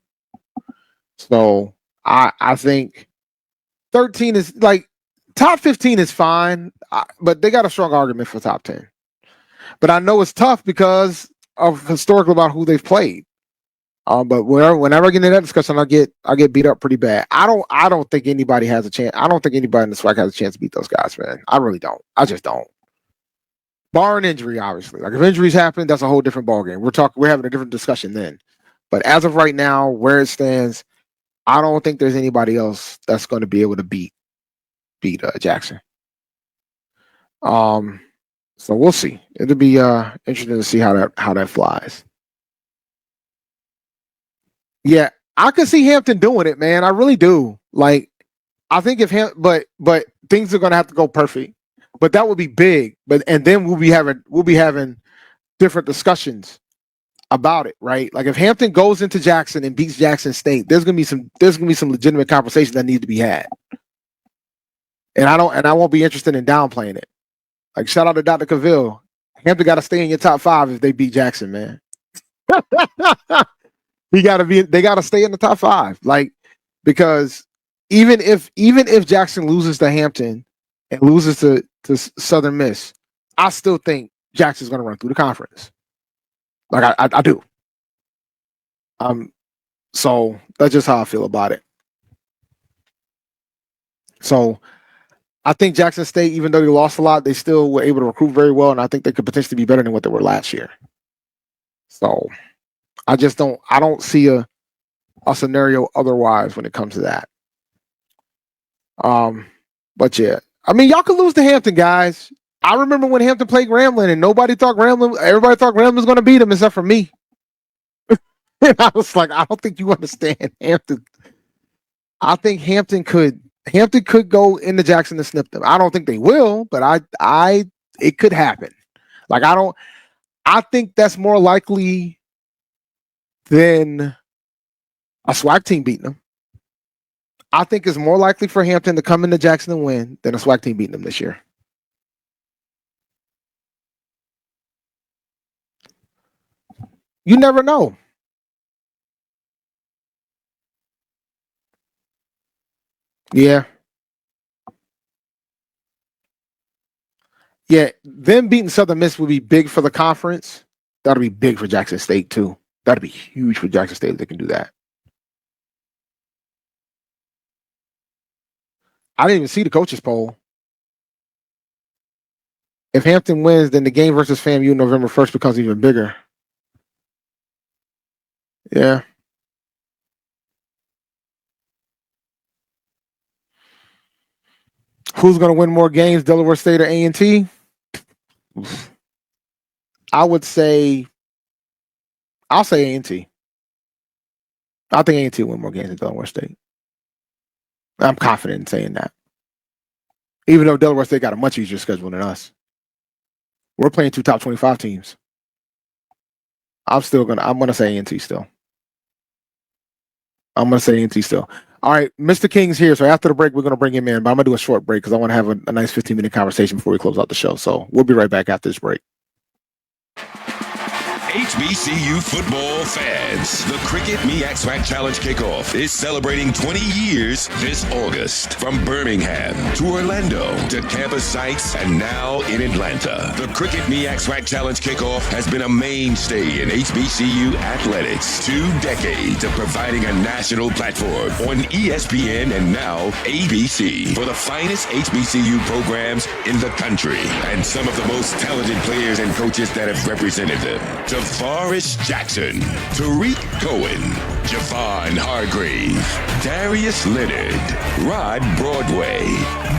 So I think 13 is like, top 15 is fine, but they got a strong argument for top 10. But I know it's tough because of historically about who they've played. But whenever I get into that discussion, I get beat up pretty bad. I don't think anybody has a chance. I don't think anybody in the SWAC has a chance to beat those guys, man. I really don't. I just don't. Barring injury, obviously. Like, if injuries happen, that's a whole different ballgame. We're having a different discussion then. But as of right now, where it stands, I don't think there's anybody else that's going to be able to beat Jackson. So we'll see. It'll be interesting to see how that flies. Yeah, I could see Hampton doing it, man. I really do. Like, I think but things are gonna have to go perfect. But that would be big. And then we'll be having different discussions about it, right? Like, if Hampton goes into Jackson and beats Jackson State, there's gonna be some legitimate conversations that need to be had. And I won't be interested in downplaying it. Like, shout out to Dr. Cavil. Hampton got to stay in your top 5 if they beat Jackson, man. They got to stay in the top 5. Like, because even if Jackson loses to Hampton and loses to Southern Miss, I still think Jackson's going to run through the conference. Like, I do. So that's just how I feel about it. So I think Jackson State, even though they lost a lot, they still were able to recruit very well, and I think they could potentially be better than what they were last year. So I don't see a scenario otherwise when it comes to that. But yeah, I mean, y'all could lose to Hampton, guys. I remember when Hampton played Grambling, and everybody thought Grambling was going to beat them except for me. And I was like, I don't think you understand Hampton. I think Hampton could go into Jackson to snip them. I don't think they will, but it could happen. Like, I think that's more likely than a SWAC team beating them. I think it's more likely for Hampton to come into Jackson and win than a SWAC team beating them this year. You never know. Yeah. Yeah, them beating Southern Miss would be big for the conference. That'll be big for Jackson State, too. That'd be huge for Jackson State if they can do that. I didn't even see the coaches poll. If Hampton wins, then the game versus FAMU November 1st becomes even bigger. Yeah. Who's going to win more games, Delaware State or A&T? I'll say A&T. I think A&T will win more games than Delaware State. I'm confident in saying that. Even though Delaware State got a much easier schedule than us. We're playing 2 top 25 teams. I'm going to say A&T still. I'm going to say A&T still. All right, Mr. King's here. So after the break, we're going to bring him in. But I'm going to do a short break because I want to have a nice 15-minute conversation before we close out the show. So we'll be right back after this break. HBCU football fans, the Cricket SWAC Challenge Kickoff is celebrating 20 years this August. From Birmingham to Orlando to campus sites and now in Atlanta. The Cricket SWAC Challenge Kickoff has been a mainstay in HBCU athletics. 2 decades of providing a national platform on ESPN and now ABC for the finest HBCU programs in the country and some of the most talented players and coaches that have represented them. Forrest Jackson, Tariq Cohen, Javon Hargrave, Darius Leonard, Rod Broadway,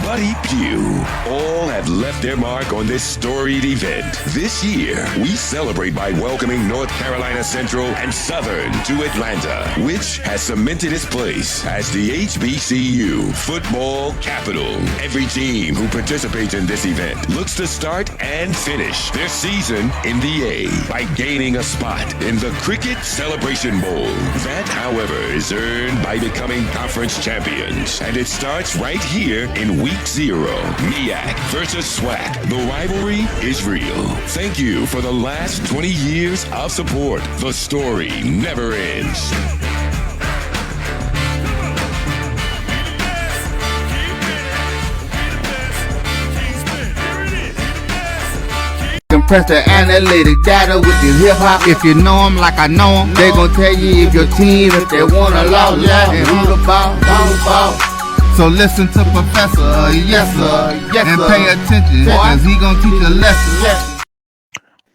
Buddy Pugh, all have left their mark on this storied event. This year, we celebrate by welcoming North Carolina Central and Southern to Atlanta, which has cemented its place as the HBCU football capital. Every team who participates in this event looks to start and finish their season in the A by gaining a spot in the Cricket Celebration Bowl. That, however, is earned by becoming conference champions. And it starts right here in week 0. MEAC versus SWAC. The rivalry is real. Thank you for the last 20 years of support. The story never ends. Compress the analytic data with the hip hop. If you know them like I know them, they gon' tell you if your team, if they wanna lose, and who the ball. So listen to Professor, yes sir, and pay attention, cause he gon' teach a lesson.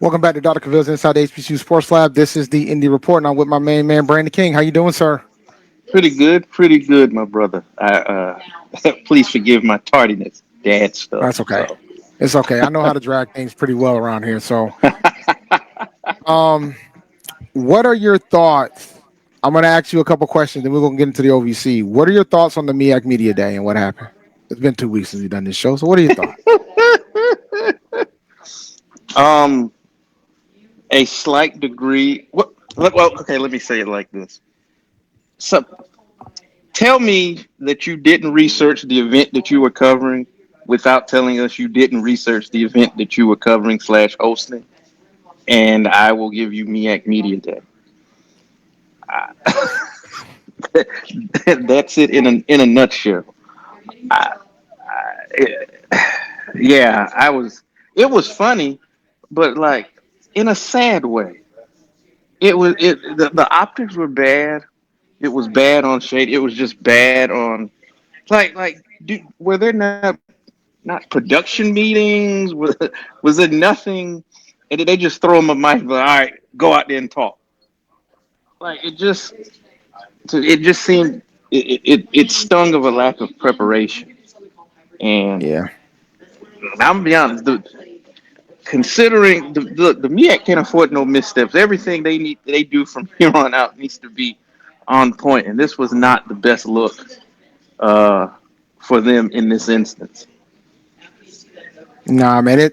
Welcome back to Dr. Cavil's Inside the HBCU Sports Lab. This is the Indy Report, and I'm with my main man, Brandon King. How you doing, sir? Pretty good, my brother. Please forgive my tardiness, dad stuff. That's okay. So. It's okay. I know how to drag things pretty well around here. So, what are your thoughts? I'm going to ask you a couple questions, and we're going to get into the OVC. What are your thoughts on the MEAC Media Day and what happened? It's been 2 weeks since we've done this show. So, what are your thoughts? A slight degree. Well, okay. Let me say it like this. So, Tell me that you didn't research the event that you were covering without telling us you didn't research the event that you were covering / hosting, and I will give you MEAC Media Day. That's it in a nutshell. I, it, yeah, I was. It was funny, but like in a sad way. The optics were bad. It was bad on Shade. It was just bad on were there not production meetings? Was there nothing? And did they just throw him a mic? Like, all right, go out there and talk. Like it just seemed it stung of a lack of preparation. And Yeah. I'm gonna be honest, considering the MEAC can't afford no missteps. Everything they do from here on out needs to be on point, and this was not the best look uh, for them in this instance. Nah, man.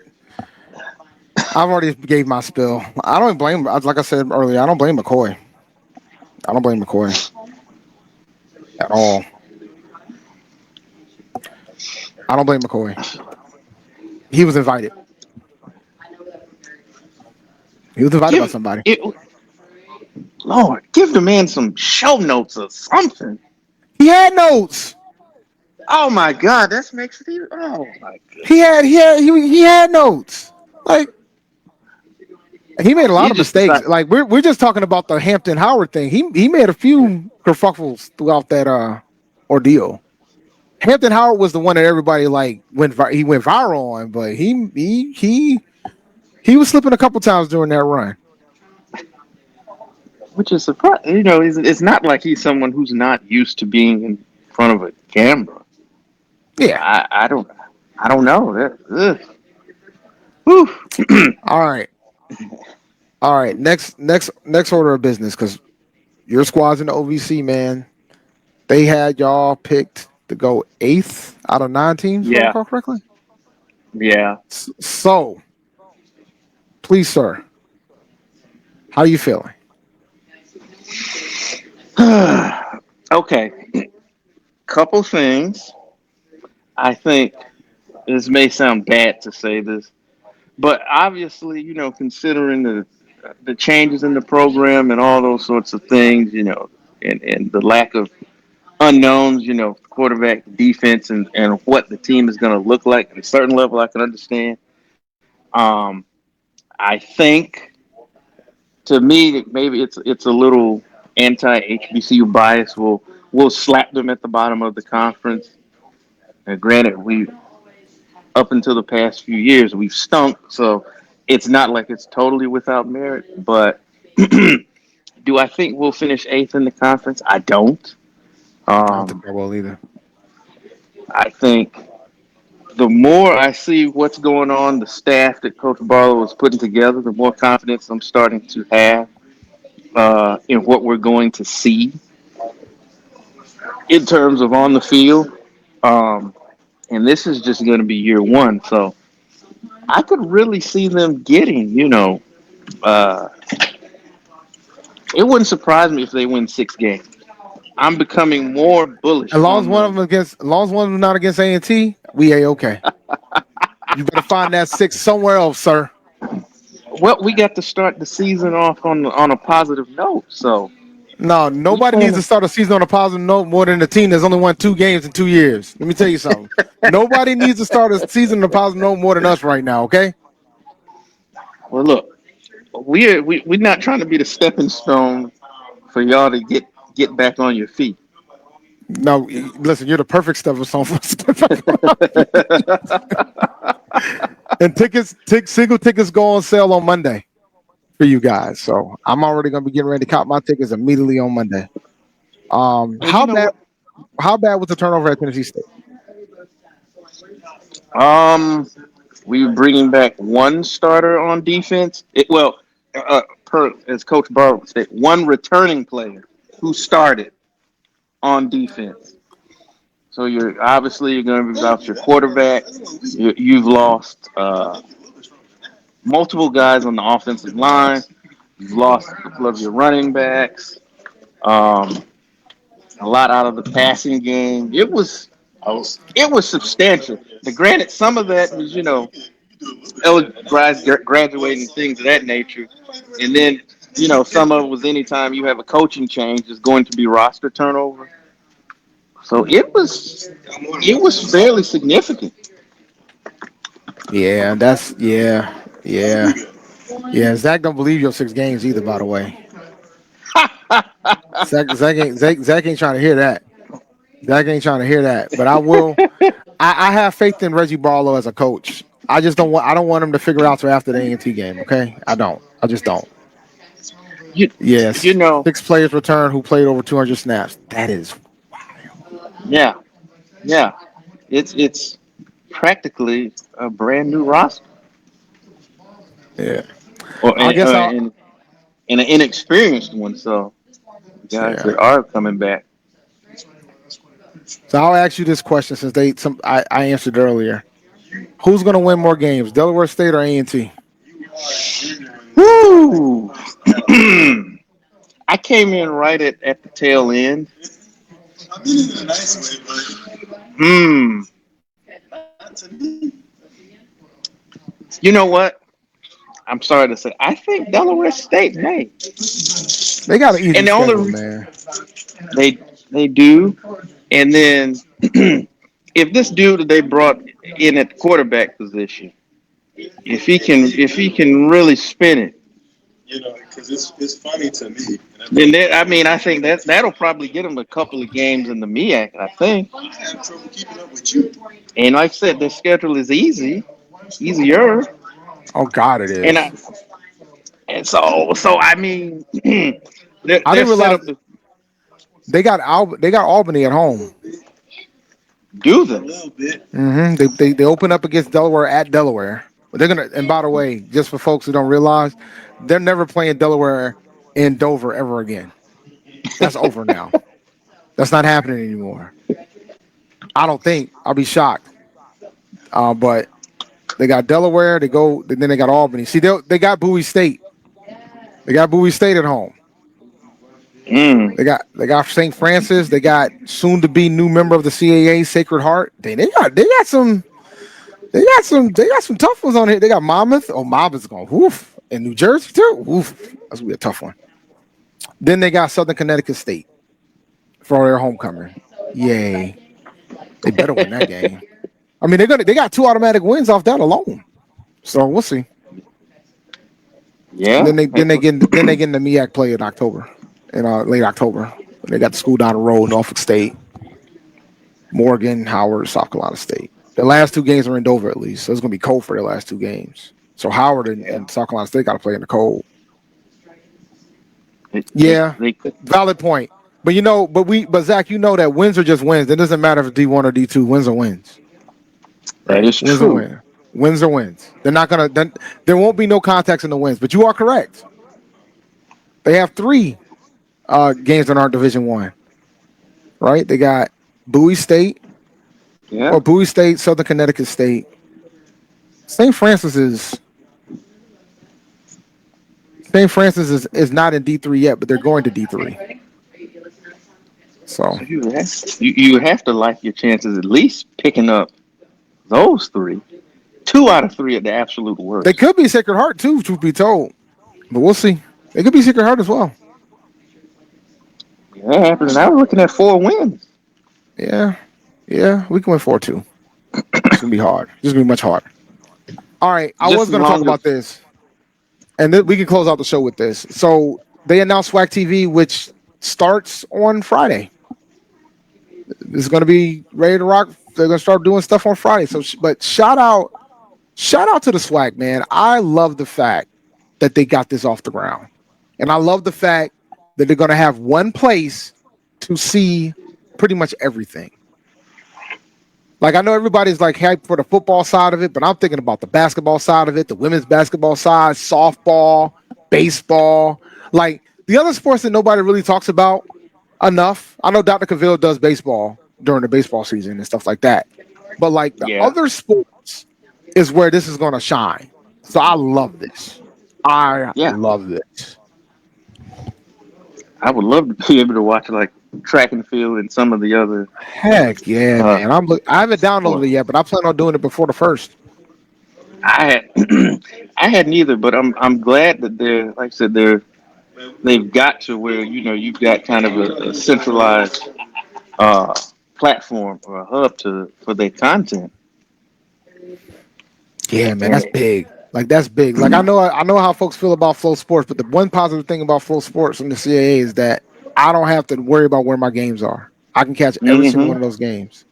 I've already gave my spill. I don't blame. Like I said earlier, I don't blame McCoy. I don't blame McCoy at all. I don't blame McCoy. He was invited. He was invited by somebody. Lord, give the man some show notes or something. He had notes. Oh my God, that makes it even. Oh my God. He had notes. Like he made a lot of mistakes. Like we're just talking about the Hampton Howard thing. He made a few kerfuffles throughout that ordeal. Hampton Howard was the one that everybody like went viral on, but he was slipping a couple times during that run. Which is surprising. It's not like he's someone who's not used to being in front of a camera. Yeah, I don't know. All right. Next order of business, because your squad's in the OVC, man. They had y'all picked to go 8th out of 9 teams, if I recall correctly. Yeah. So, please, sir, how you feeling? Okay. Couple things. I think this may sound bad to say this, but obviously, considering the changes in the program and all those sorts of things, and the lack of unknowns, quarterback, defense, and what the team is going to look like at a certain level, I can understand. I think, to me, maybe it's a little anti-HBCU bias. We'll slap them at the bottom of the conference. And granted, up until the past few years, we've stunk, so it's not like it's totally without merit. But do I think we'll finish 8th in the conference? I don't. I don't think I will either. I think the more I see what's going on, the staff that Coach Barlow is putting together, the more confidence I'm starting to have in what we're going to see in terms of on the field. And this is just going to be year one. So I could really see them getting, it wouldn't surprise me if they win 6 games. I'm becoming more bullish. As long as one of them not against A&T, we okay. You better find that 6 somewhere else, sir. Well, we got to start the season off on a positive note. So no, nobody needs to start a season on a positive note more than the team that's only won 2 games in 2 years. Let me tell you something. Nobody needs to start a season on a positive note more than us right now. Okay. Well, look, we're not trying to be the stepping stone for y'all to get back on your feet. No, listen, you're the perfect stepping stone for and single tickets go on sale on Monday for you guys. So I'm already gonna be getting ready to cop my tickets immediately on Monday. How bad was the turnover at Tennessee State? We're bringing back 1 starter on defense. As Coach Barlow said, 1 returning player who started on defense. So you're going to be without your quarterback. You've lost multiple guys on the offensive line. You've lost a couple of your running backs. a lot out of the passing game. It was substantial. But granted, some of that was, graduating, things of that nature. And then, some of it was anytime you have a coaching change, is going to be roster turnover. So it was fairly significant. Yeah, yeah. Zach don't believe your 6 games either. By the way, Zach ain't trying to hear that. Zach ain't trying to hear that. But I will. I have faith in Reggie Barlow as a coach. I just don't want. I don't want him to figure out till after the A&T game. Okay, I don't. I just don't. You, Yes, you know, 6 players return who played over 200 snaps. That is yeah, yeah. It's practically a brand new roster, yeah. or I guess I'll. and an inexperienced one. So guys Yeah. that are coming back. So I'll ask you this question since I answered earlier. Who's going to win more games, Delaware State or A&T? Woo! I came in right at the tail end. Hmm. You know what? I'm sorry to say, I think Delaware State may. They got an easy And the schedule, only man. they do, and then if this dude that they brought in at the quarterback position, if he can really spin it, because it's funny to me. then I think that'll probably get him a couple of games in the MEAC. I think. I have trouble keeping up with you. And like I said, their schedule is easier, Oh God, it and is. so I mean, they're, I they're didn't set realize up to they got Albany at home. do A this. little bit. They open up against Delaware at Delaware. But they're gonna. And by the way, just for folks who don't realize, they're never playing Delaware in Dover ever again. That's over now. That's not happening anymore. I don't think. I'll be shocked. But they got Delaware. Then they got Albany. See, they got Bowie State. They got Bowie State at home. Mm. They got St. Francis. They got soon to be new member of the CAA, Sacred Heart. They got some tough ones on here. They got Monmouth. Oh, Monmouth's going woof. In New Jersey too. Woof. That's gonna be a tough one. Then they got Southern Connecticut State for their homecoming. Yay. They better win that game. I mean, they got 2 automatic wins off that alone. So we'll see. Yeah. And then they get in the MEAC play in October. In late October. They got the school down the road, Norfolk State, Morgan, Howard, South Carolina State. The last 2 games are in Dover at least. So it's gonna be cold for the last 2 games. So Howard and South Carolina State gotta play in the cold. Yeah. Valid point. But Zach, you know that wins are just wins. It doesn't matter if it's D1 or D2. Wins are wins. That is wins true. Are wins. Wins are wins. They're not gonna. There won't be no context in the wins. But you are correct. They have 3 games in our Division 1. Right? They got Bowie State. Yeah. Or Bowie State, Southern Connecticut State. St. Francis is not in D3 yet, but they're going to D3. So you have to like your chances at least picking up those 3. 2 out of 3 at the absolute worst. they could be Sacred Heart too, truth be told. But we'll see. They could be Sacred Heart as well. Yeah, happened. I was looking at 4 wins. Yeah, we can win 4-2. It's gonna be hard. It's gonna be much harder. All right, I was gonna talk about this, and then we can close out the show with this. So they announced SWAC TV, which starts on Friday. It's gonna be ready to rock. They're gonna start doing stuff on Friday. So, but shout out to the SWAC, man. I love the fact that they got this off the ground, and I love the fact that they're gonna have one place to see pretty much everything. Like, I know everybody's like hyped for the football side of it, but I'm thinking about the basketball side of it, the women's basketball side, softball, baseball, like the other sports that nobody really talks about enough. I know Dr. Cavil does baseball during the baseball season and stuff like that, but like the other sports is where this is going to shine. So I love this. I love this. I would love to be able to watch like track and field and some of the other Heck yeah, uh, man. I haven't downloaded it sports. yet, but I plan on doing it before the first. I had I hadn't either, but I'm glad that they're like I said they've got to where you've got kind of a centralized uh, platform or a hub for their content. Yeah, man, that's And, big. Like that's big. Like I know how folks feel about Flow Sports, but the one positive thing about Flow Sports from the CAA is that I don't have to worry about where my games are. I can catch every single one of those games.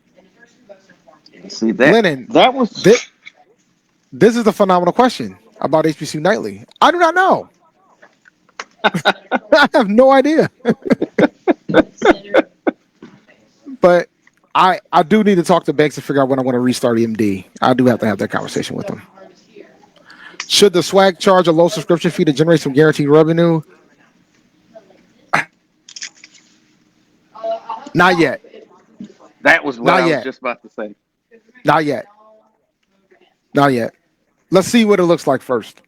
see Lennon, that was this is a phenomenal question about HBCU Nightly. I do not know. I have no idea. But I do need to talk to Banks to figure out when I want to restart EMD. I do have to have that conversation with him. Should the SWAC charge a low subscription fee to generate some guaranteed revenue? Not yet. that was what Not I was yet. just about to say. Not yet. Not yet. Let's see what it looks like first.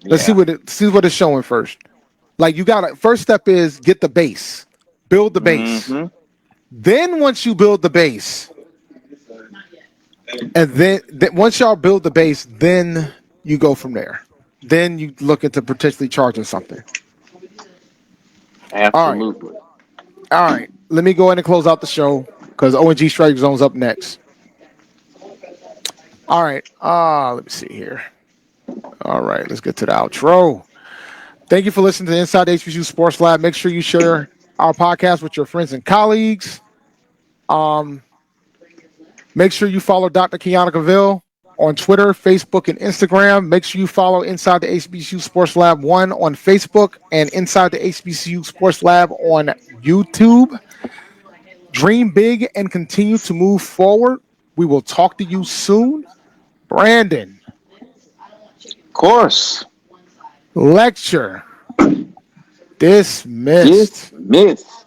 Let's see what it's showing first. Like you gotta first step is get the base. Build the base. Mm-hmm. Then once you build the base, and then once y'all build the base, then you go from there. Then you look into potentially charging something. Absolutely. All right. Let me go ahead and close out the show because ONG Strike Zone's up next. All right. Let me see here. All right. Let's get to the outro. Thank you for listening to Inside HBCU Sports Lab. Make sure you share our podcast with your friends and colleagues. Make sure you follow Dr. Kenyatta Cavil on Twitter, Facebook, and Instagram. Make sure you follow Inside the HBCU Sports Lab 1 on Facebook and Inside the HBCU Sports Lab on YouTube. Dream big and continue to move forward. We will talk to you soon. Brandon. Of course. Lecture dismissed. Dismissed.